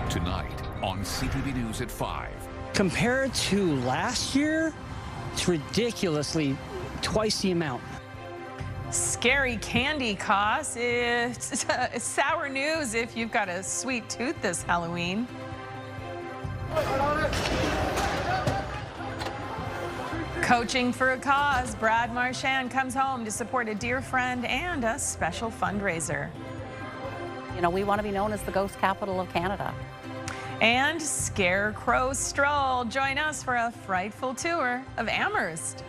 Tonight on CTV News at 5. Compared to last year, it's ridiculously twice the amount. Scary candy costs. It's sour news if you've got a sweet tooth this Halloween. Coaching for a cause. Brad Marchand comes home to support a dear friend and a special fundraiser. You know, we want to be known as the ghost capital of Canada. And Scarecrow stroll. Join us for a frightful tour of Amherst.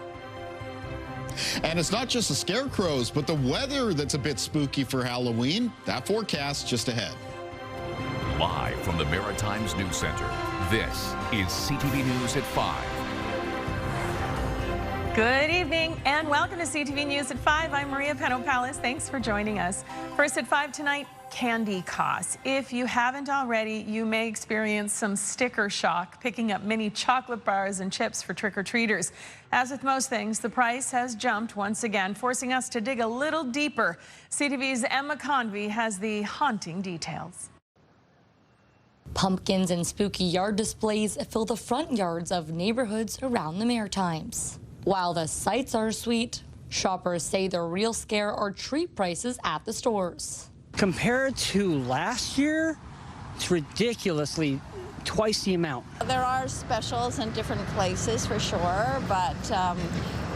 And it's not just the scarecrows, but the weather that's a bit spooky for Halloween. That forecast just ahead. Live from the Maritimers News Center, this is CTV News at 5. Good evening and welcome to CTV News at 5. I'm Maria Peno-Palace. Thanks for joining us. First at 5 tonight, candy costs. If you haven't already, you may experience some sticker shock picking up mini chocolate bars and chips for trick-or-treaters. As with most things, the price has jumped once again, forcing us to dig a little deeper. CTV's Emma Convey has the haunting details. Pumpkins and spooky yard displays fill the front yards of neighborhoods around the Maritimes. While the sights are sweet, shoppers say the real scare are treat prices at the stores. Compared to last year, it's ridiculously twice the amount. There are specials in different places for sure, but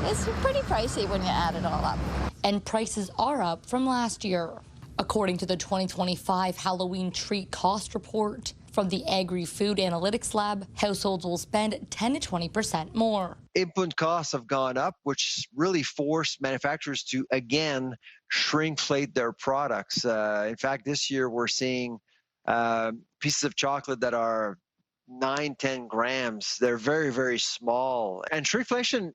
it's pretty pricey when you add it all up. And prices are up from last year. According to the 2025 Halloween treat cost report from the Agri-Food Analytics Lab, households will spend 10 to 20% more. Input costs have gone up, which really forced manufacturers to, again, shrinkflate their products. In fact, this year we're seeing pieces of chocolate that are 9-10 grams. They're very, very small. And shrinkflation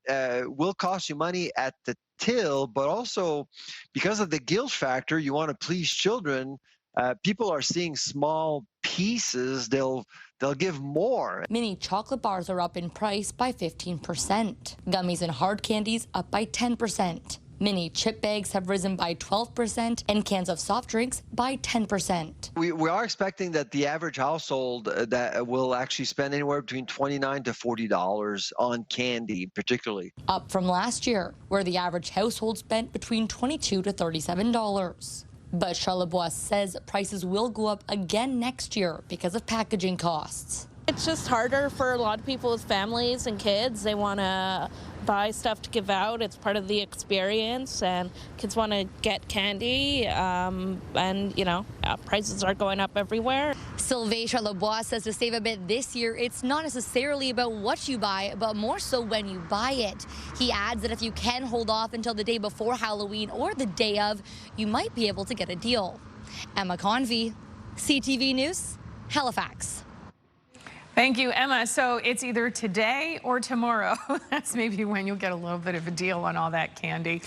will cost you money at the till, but also because of the guilt factor, you want to please children. People are seeing small pieces, they'll give more. Mini chocolate bars are up in price by 15%. Gummies and hard candies up by 10%. Mini chip bags have risen by 12% and cans of soft drinks by 10%. We are expecting that the average household that will actually spend anywhere between $29 to $40 on candy, particularly. Up from last year, where the average household spent between $22 to $37. But Charlebois says prices will go up again next year because of packaging costs. It's just harder for a lot of people with families and kids. They want to buy stuff to give out. It's part of the experience, and kids want to get candy, and, you know, prices are going up everywhere. Sylvain Charlebois says to save a bit this year, it's not necessarily about what you buy, but more so when you buy it. He adds that if you can hold off until the day before Halloween or the day of, you might be able to get a deal. Emma Convey, CTV News, Halifax. Thank you, Emma. So it's either today or tomorrow. That's maybe when you'll get a little bit of a deal on all that candy.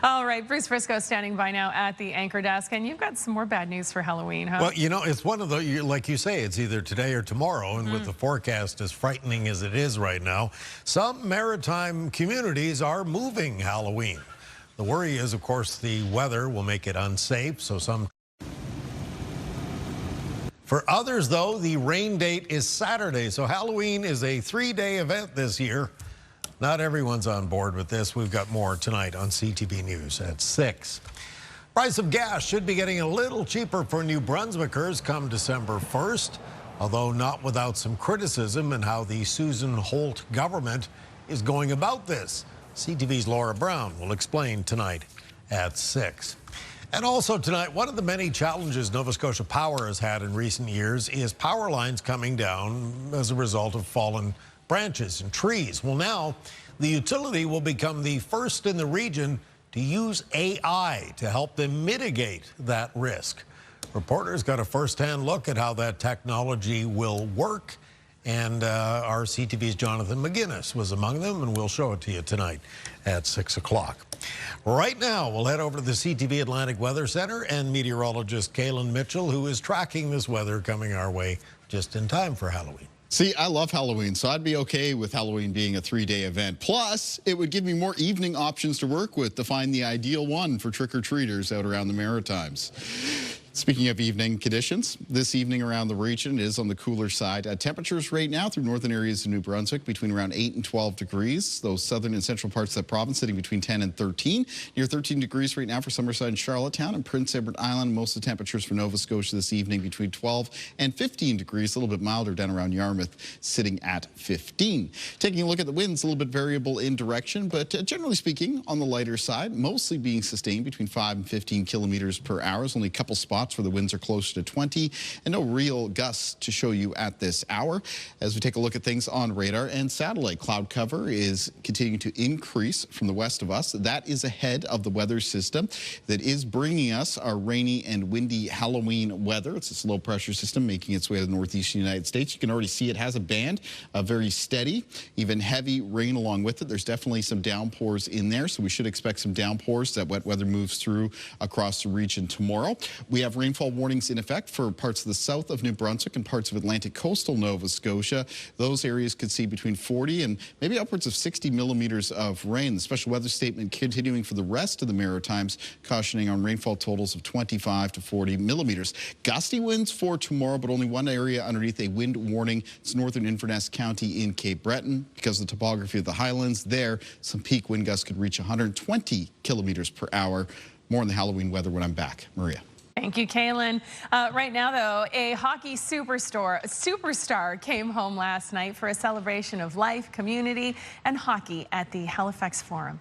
All right, Bruce Frisco standing by now at the anchor desk, and you've got some more bad news for Halloween, huh? Well, you know, it's one of the, like you say, it's either today or tomorrow, and with the forecast as frightening as it is right now, some maritime communities are moving Halloween. The worry is, of course, the weather will make it unsafe, so some... For others, though, the rain date is Saturday, so Halloween is a 3-day event this year. Not everyone's on board with this. We've got more tonight on CTV News at 6. Price of gas should be getting a little cheaper for New Brunswickers come December 1st, although not without some criticism in how the Susan Holt government is going about this. CTV's Laura Brown will explain tonight at 6. And also tonight, one of the many challenges Nova Scotia Power has had in recent years is power lines coming down as a result of fallen branches and trees. Well, now the utility will become the first in the region to use AI to help them mitigate that risk. Reporters got a first-hand look at how that technology will work, and our CTV's Jonathan McGuinness was among them, and we'll show it to you tonight at 6 o'clock. Right now, we'll head over to the CTV Atlantic Weather Center and meteorologist Kaylin Mitchell, who is tracking this weather coming our way just in time for Halloween. See, I love Halloween, so I'd be okay with Halloween being a 3-day event. Plus, it would give me more evening options to work with to find the ideal one for trick-or-treaters out around the Maritimes. Speaking Speaking of evening conditions, this evening around the region is on the cooler side. Temperatures right now through northern areas of New Brunswick between around 8 and 12 degrees. Those southern and central parts of the province sitting between 10 and 13. Near 13 degrees right now for Summerside and Charlottetown and Prince Edward Island. Most of the temperatures for Nova Scotia this evening between 12 and 15 degrees. A little bit milder down around Yarmouth, sitting at 15. Taking a look at the winds, a little bit variable in direction, but generally speaking on the lighter side, mostly being sustained between 5 and 15 kilometers per hour. There's only a couple spots where the winds are closer to 20 and no real gusts to show you at this hour. As we take a look at things on radar and satellite, cloud cover is continuing to increase from the west of us. That is ahead of the weather system that is bringing us our rainy and windy Halloween weather. It's a low pressure system making its way to the northeastern United States. You can already see it has a band, very steady, even heavy rain along with it. There's definitely some downpours in there, so we should expect some downpours. That wet weather moves through across the region tomorrow. We have rainfall warnings in effect for parts of the south of New Brunswick and parts of Atlantic coastal Nova Scotia. Those areas could see between 40 and maybe upwards of 60 millimeters of rain. The special weather statement continuing for the rest of the Maritimes, cautioning on rainfall totals of 25 to 40 millimeters. Gusty winds for tomorrow, but only one area underneath a wind warning. It's northern Inverness County in Cape Breton. Because of the topography of the highlands there, some peak wind gusts could reach 120 kilometers per hour. More on the Halloween weather when I'm back. Maria. Thank you, Kaylin. Right now, though, a hockey superstar came home last night for a celebration of life, community, and hockey at the Halifax Forum.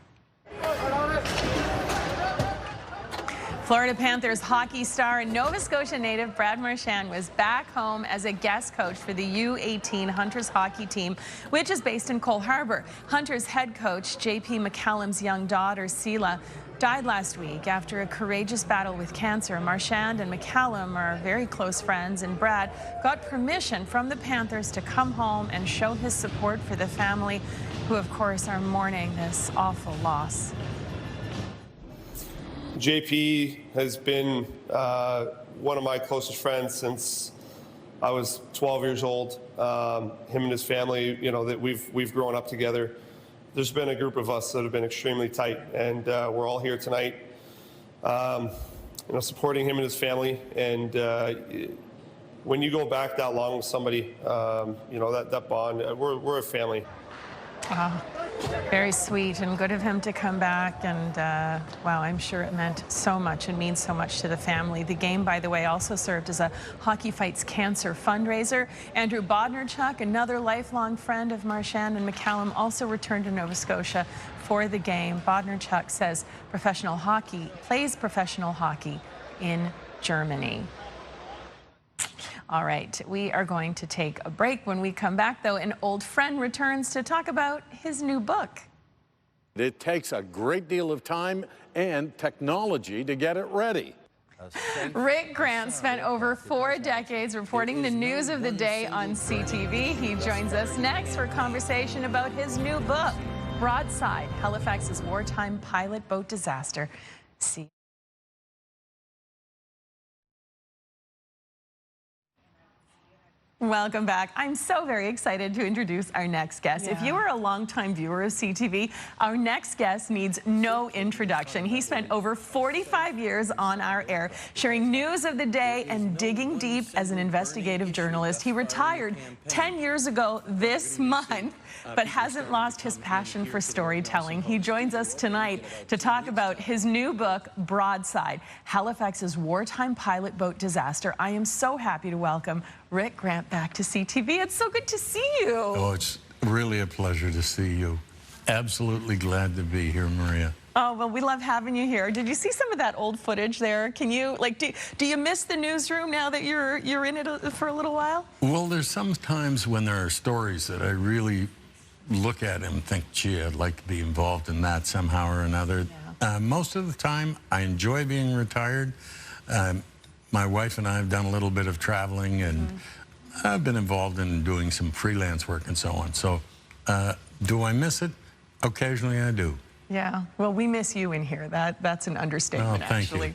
Florida Panthers hockey star and Nova Scotia native Brad Marchand was back home as a guest coach for the U18 Hunters hockey team, which is based in Cole Harbour. Hunters head coach J.P. McCallum's young daughter, Seela, died last week after a courageous battle with cancer. Marchand and McCallum are very close friends, and Brad got permission from the Panthers to come home and show his support for the family, who, of course, are mourning this awful loss. JP has been one of my closest friends since I was 12 years old. Him and his family, you know, that we've grown up together. There's been a group of us that have been extremely tight, and we're all here tonight, you know, supporting him and his family. And when you go back that long with somebody, you know, that bond, we're a family. Wow. Very sweet and good of him to come back, and wow, I'm sure it meant so much and means so much to the family. The game, by the way, also served as a Hockey Fights Cancer fundraiser. Andrew Bodnerchuk, another lifelong friend of Marchand and McCallum, also returned to Nova Scotia for the game. Bodnerchuk says plays professional hockey in Germany. All right, we are going to take a break. When we come back, though, an old friend returns to talk about his new book. It takes a great deal of time and technology to get it ready. Rick Grant spent over 4 decades reporting the news of the day on CTV. He joins us next for a conversation about his new book, Broadside, Halifax's wartime pilot boat disaster. See. Welcome back. I'm so very excited to introduce our next guest. Yeah. If you are a longtime viewer of CTV, our next guest needs no introduction. He spent over 45 years on our air, sharing news of the day and digging deep as an investigative journalist. He retired 10 years ago this month, but hasn't lost his passion for storytelling. He joins us tonight to talk about his new book, Broadside, Halifax's wartime pilot boat disaster. I am so happy to welcome Rick Grant back to CTV. It's so good to see you. Oh, it's really a pleasure to see you. Absolutely glad to be here, Maria. Oh, well, we love having you here. Did you see some of that old footage there? Can you, like, do you miss the newsroom now that you're in it for a little while? Well, there's some times when there are stories that I really look at and think, gee, I'd like to be involved in that somehow or another. Yeah. Most of the time, I enjoy being retired. My wife and I have done a little bit of traveling, and I've been involved in doing some freelance work and so on. So do I miss it? Occasionally I do. Yeah, well, we miss you in here. That's an understatement, actually.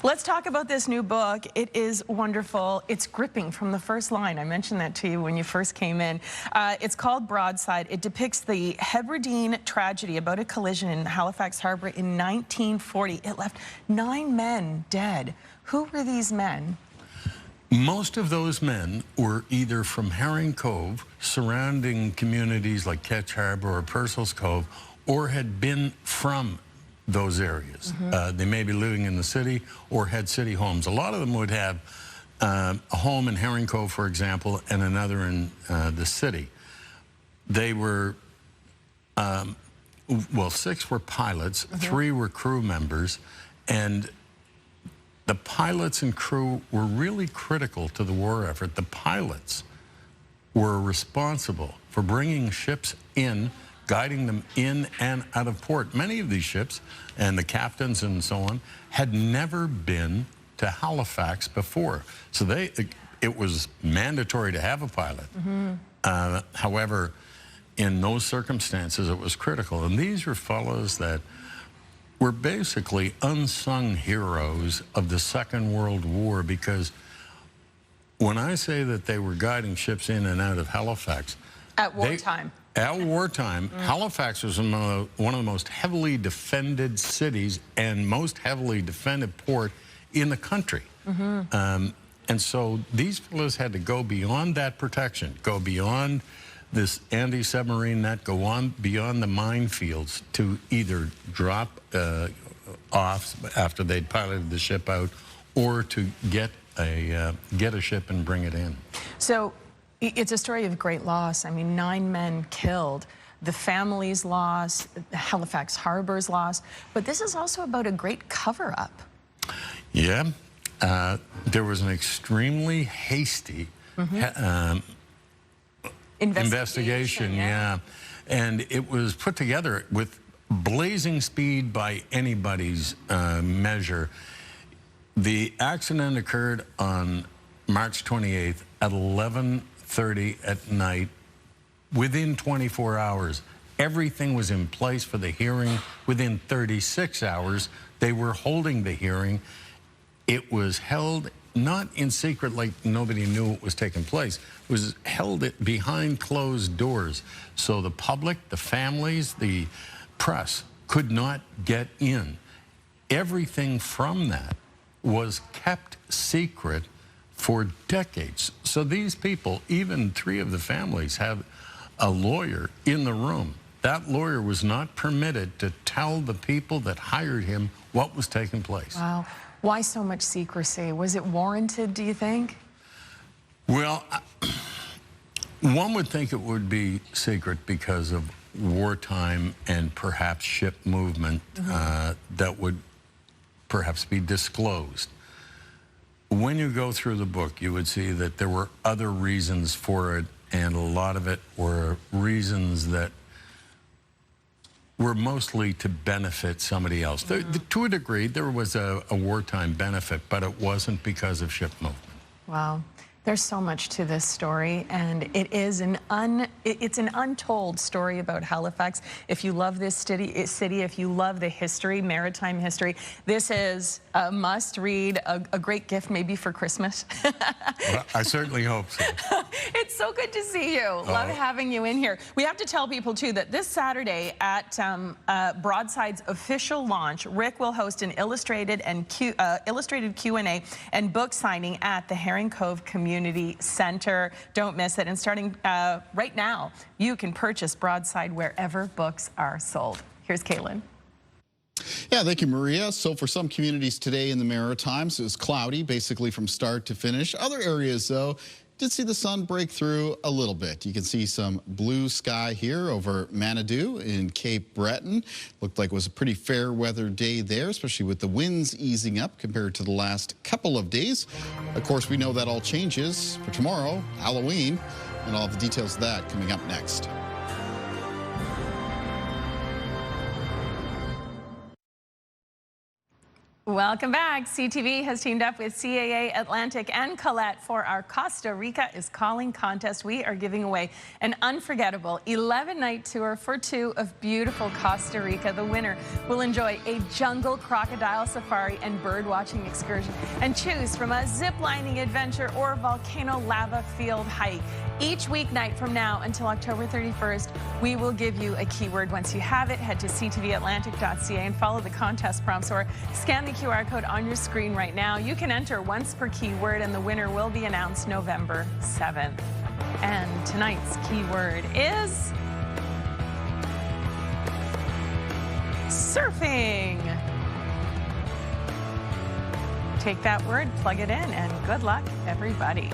Let's talk about this new book. It is wonderful. It's gripping from the first line. I mentioned that to you when you first came in. It's called Broadside. It depicts the Hebridean tragedy about a collision in Halifax Harbour in 1940. It left 9 men dead Who were these men? Most of those men were either from Herring Cove, surrounding communities like Ketch Harbor or Purcell's Cove, or had been from those areas. They may be living in the city or had city homes. A lot of them would have a home in Herring Cove, for example, and another in the city. They were, well, 6 were pilots, 3 were crew members, and the pilots and crew were really critical to the war effort. The pilots were responsible for bringing ships in, guiding them in and out of port. Many of these ships, and the captains and so on, had never been to Halifax before. So it was mandatory to have a pilot. However, in those circumstances, it was critical. And these were fellows that were basically unsung heroes of the Second World War, because when I say that they were guiding ships in and out of Halifax... At wartime. At wartime, Halifax was one of the most heavily defended cities and most heavily defended port in the country. And so these fellows had to go beyond that protection, go beyond this anti-submarine net, go on beyond the minefields to either drop off after they'd piloted the ship out, or to get a ship and bring it in. So it's a story of great loss. I mean, 9 men killed, the family's loss, Halifax Harbor's loss, but this is also about a great cover-up. Yeah, there was an extremely hasty investigation, yeah. And it was put together with blazing speed by anybody's measure. The accident occurred on March 28th at 11:30 at night. Within 24 hours, everything was in place for the hearing. Within 36 hours, they were holding the hearing. It was held not in secret, like nobody knew what was taking place. It was held behind closed doors. So the public, the families, the press could not get in. Everything from that was kept secret for decades. So these people, even 3 of the families, had a lawyer in the room. That lawyer was not permitted to tell the people that hired him what was taking place. Wow. Why so much secrecy? Was it warranted, do you think? Well, one would think it would be secret because of wartime and perhaps ship movement that would perhaps be disclosed. When you go through the book, you would see that there were other reasons for it, and a lot of it were reasons that were mostly to benefit somebody else. To a degree, there was a wartime benefit, but it wasn't because of ship movement. Wow. There's so much to this story, and it is it's an untold story about Halifax. If you love this city, if you love the history, maritime history, this is a must-read, a great gift maybe for Christmas. Well, I certainly hope so. It's so good to see you. Love having you in here. We have to tell people, too, that this Saturday at Broadside's official launch, Rick will host an illustrated Q&A and book signing at the Herring Cove Community Center. Don't miss it. And starting right now, you can purchase Broadside wherever books are sold. Here's Caitlin. Yeah, thank you, Maria. So for some communities today in the Maritimes, it was cloudy, basically from start to finish. Other areas, though, did see the sun break through a little bit. You can see some blue sky here over Manitou in Cape Breton. Looked like it was a pretty fair weather day there, especially with the winds easing up compared to the last couple of days. Of course, we know that all changes for tomorrow, Halloween, and all the details of that coming up next. Welcome back. CTV has teamed up with CAA Atlantic and Colette for our Costa Rica is Calling contest. We are giving away an unforgettable 11-night tour for 2 of beautiful Costa Rica. The winner will enjoy a jungle crocodile safari and bird watching excursion, and choose from a zip-lining adventure or volcano lava field hike. Each weeknight from now until October 31st, we will give you a keyword. Once you have it, head to ctvatlantic.ca and follow the contest prompts or scan the QR QR code on your screen right now. You can enter once per keyword, and the winner will be announced November 7th. And tonight's keyword is surfing. Take that word, plug it in, and good luck, everybody.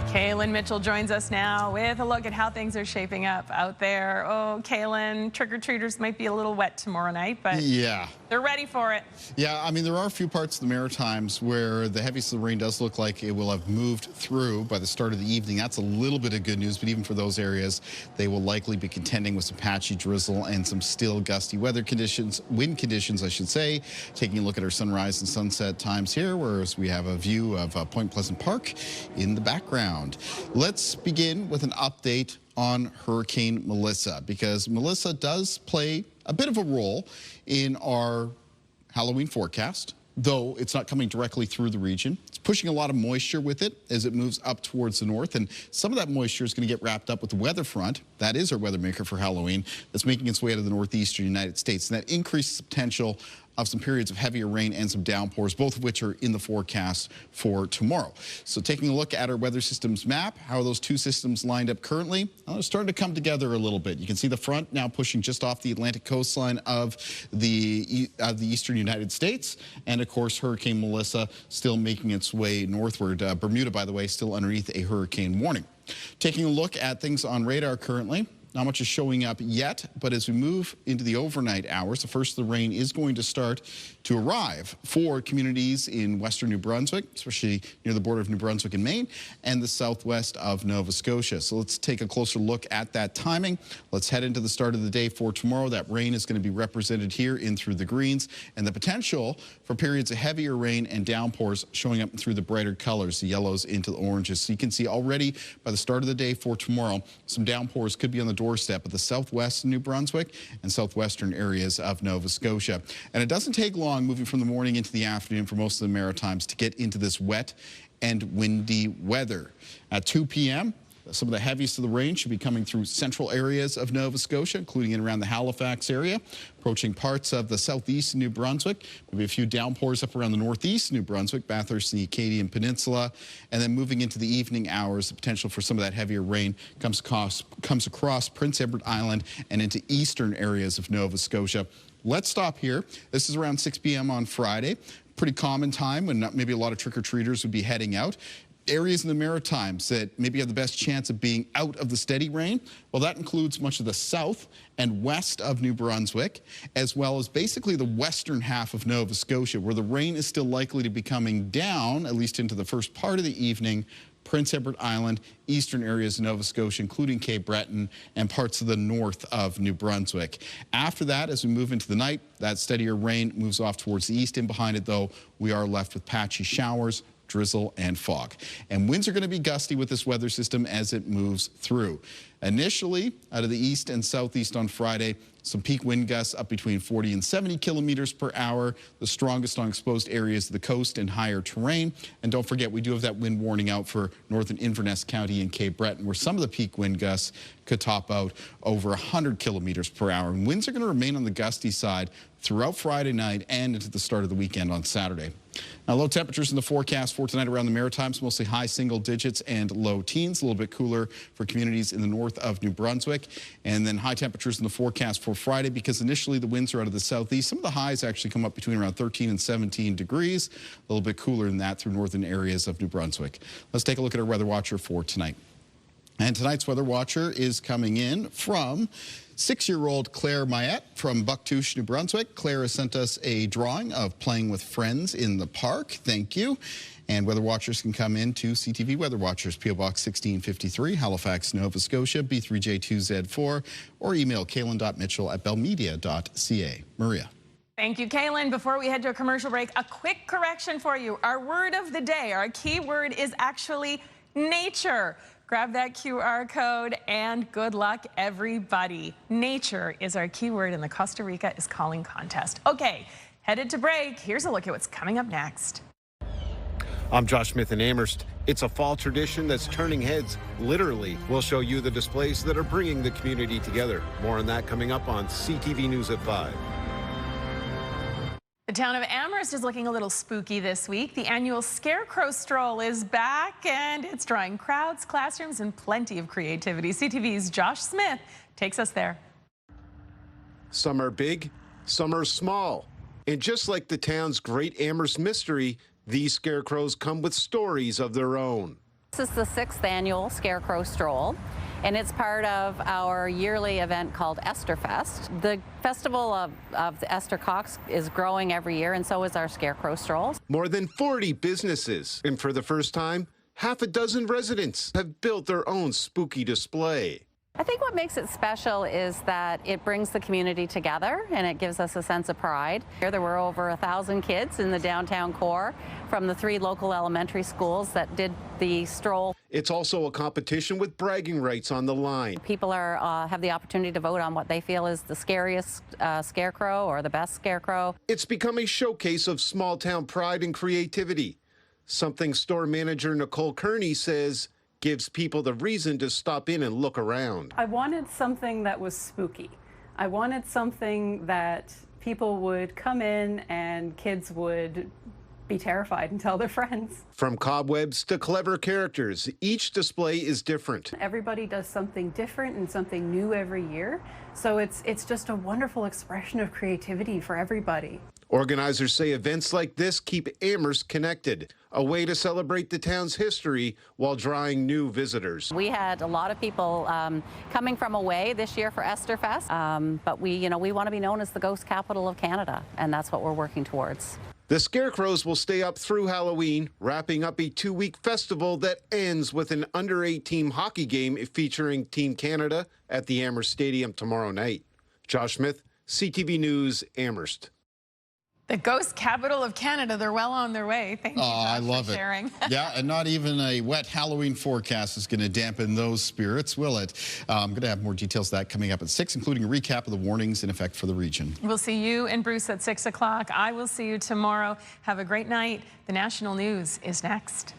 Kaylin Mitchell joins us now with a look at how things are shaping up out there. Oh, Kaylin, trick-or-treaters might be a little wet tomorrow night, but yeah, they're ready for it. Yeah, I mean, there are a few parts of the Maritimes where the heaviest of the rain does look like it will have moved through by the start of the evening. That's a little bit of good news, but even for those areas, they will likely be contending with some patchy drizzle and some still gusty weather conditions, wind conditions, I should say. Taking a look at our sunrise and sunset times here, whereas we have a view of Point Pleasant Park in the background. Let's begin with an update on Hurricane Melissa, because Melissa does play a bit of a role in our Halloween forecast, though it's not coming directly through the region. It's pushing a lot of moisture with it as it moves up towards the north, and some of that moisture is going to get wrapped up with the weather front. That is our weather maker for Halloween that's making its way out of the northeastern United States, and that increases the potential of some periods of heavier rain and some downpours, both of which are in the forecast for tomorrow. So taking a look at our weather systems map, how are those two systems lined up currently? Well, they're starting to come together a little bit. You can see the front now pushing just off the Atlantic coastline of the eastern United States. And of course, Hurricane Melissa still making its way northward. Bermuda, by the way, still underneath a hurricane warning. Taking a look at things on radar currently. Not much is showing up yet, but as we move into the overnight hours, the first of the rain is going to start to arrive for communities in western New Brunswick, especially near the border of New Brunswick and Maine, and the southwest of Nova Scotia. So let's take a closer look at that timing. Let's head into the start of the day for tomorrow. That rain is going to be represented here in through the greens, and the potential for periods of heavier rain and downpours showing up through the brighter colors, the yellows into the oranges. So you can see already by the start of the day for tomorrow, some downpours could be on the doorstep of the southwest of New Brunswick and southwestern areas of Nova Scotia. And it doesn't take long moving from the morning into the afternoon for most of the Maritimes to get into this wet and windy weather. At 2 p.m., some of the heaviest of the rain should be coming through central areas of Nova Scotia, including in around the Halifax area, approaching parts of the southeast of New Brunswick, maybe a few downpours up around the northeast of New Brunswick, Bathurst and the Acadian Peninsula, and then moving into the evening hours, the potential for some of that heavier rain comes across Prince Edward Island and into eastern areas of Nova Scotia. Let's stop here. This is around 6 p.m. on Friday. Pretty common time when maybe a lot of trick-or-treaters would be heading out. Areas in the Maritimes that maybe have the best chance of being out of the steady rain, well, that includes much of the south and west of New Brunswick, as well as basically the western half of Nova Scotia, where the rain is still likely to be coming down, at least into the first part of the evening. Prince Edward Island, eastern areas of Nova Scotia, including Cape Breton and parts of the north of New Brunswick. After that, as we move into the night, that steadier rain moves off towards the east. In behind it, though, we are left with patchy showers, drizzle, and fog. And winds are going to be gusty with this weather system as it moves through. Initially, out of the east and southeast on Friday, some peak wind gusts up between 40 and 70 kilometers per hour, the strongest on exposed areas of the coast and higher terrain. And don't forget, we do have that wind warning out for northern Inverness County and Cape Breton, where some of the peak wind gusts could top out over 100 kilometers per hour. And winds are going to remain on the gusty side throughout Friday night and into the start of the weekend on Saturday. Now, low temperatures in the forecast for tonight around the Maritimes, mostly high single digits and low teens, a little bit cooler for communities in the north of New Brunswick. And then high temperatures in the forecast for Friday, because initially the winds are out of the southeast. Some of the highs actually come up between around 13 and 17 degrees, a little bit cooler than that through northern areas of New Brunswick. Let's take a look at our weather watcher for tonight. And tonight's weather watcher is coming in from 6-year-old Claire Mayette from Bucktouche, New Brunswick. Claire has sent us a drawing of playing with friends in the park. Thank you. And weather watchers can come in to CTV Weather Watchers, P.O. Box 1653, Halifax, Nova Scotia, B3J2Z4, or email kaylin.mitchell@bellmedia.ca. Maria. Thank you, Kaylin. Before we head to a commercial break, a quick correction for you. Our word of the day, our key word is actually nature. Grab that QR code and good luck, everybody. Nature is our keyword in the Costa Rica is Calling contest. Okay, headed to break. Here's a look at what's coming up next. I'm Josh Smith in Amherst. It's a fall tradition that's turning heads, literally. We'll show you the displays that are bringing the community together. More on that coming up on CTV News at 5. The town of Amherst is looking a little spooky this week. The annual Scarecrow stroll is back, and it's drawing crowds, classrooms, and plenty of creativity. CTV's Josh Smith takes us there. Some are big, some are small. And just like the town's great Amherst mystery, these scarecrows come with stories of their own. This is the 6th annual Scarecrow Stroll, and it's part of our yearly event called Esterfest. The festival of the Esther Cox is growing every year, and so is our Scarecrow Strolls. More than 40 businesses, and for the first time, half a dozen residents have built their own spooky display. I think what makes it special is that it brings the community together and it gives us a sense of pride. Here there were over 1,000 kids in the downtown core from the 3 local elementary schools that did the stroll. It's also a competition with bragging rights on the line. People have the opportunity to vote on what they feel is the scariest scarecrow or the best scarecrow. It's become a showcase of small town pride and creativity, something store manager Nicole Kearney says gives people the reason to stop in and look around. I wanted something that was spooky. I wanted something that people would come in and kids would be terrified and tell their friends. From cobwebs to clever characters, each display is different. Everybody does something different and something new every year, so it's just a wonderful expression of creativity for everybody. Organizers say events like this keep Amherst connected, a way to celebrate the town's history while drawing new visitors. We had a lot of people coming from away this year for Esterfest, but we want to be known as the ghost capital of Canada, and that's what we're working towards. The Scarecrows will stay up through Halloween, wrapping up a 2-week festival that ends with an under-18 hockey game featuring Team Canada at the Amherst Stadium tomorrow night. Josh Smith, CTV News, Amherst. The ghost capital of Canada, they're well on their way. Thank you, Josh, I love for sharing. Yeah, and not even a wet Halloween forecast is going to dampen those spirits, will it? I'm going to have more details of that coming up at 6, including a recap of the warnings in effect for the region. We'll see you and Bruce at 6 o'clock. I will see you tomorrow. Have a great night. The national news is next.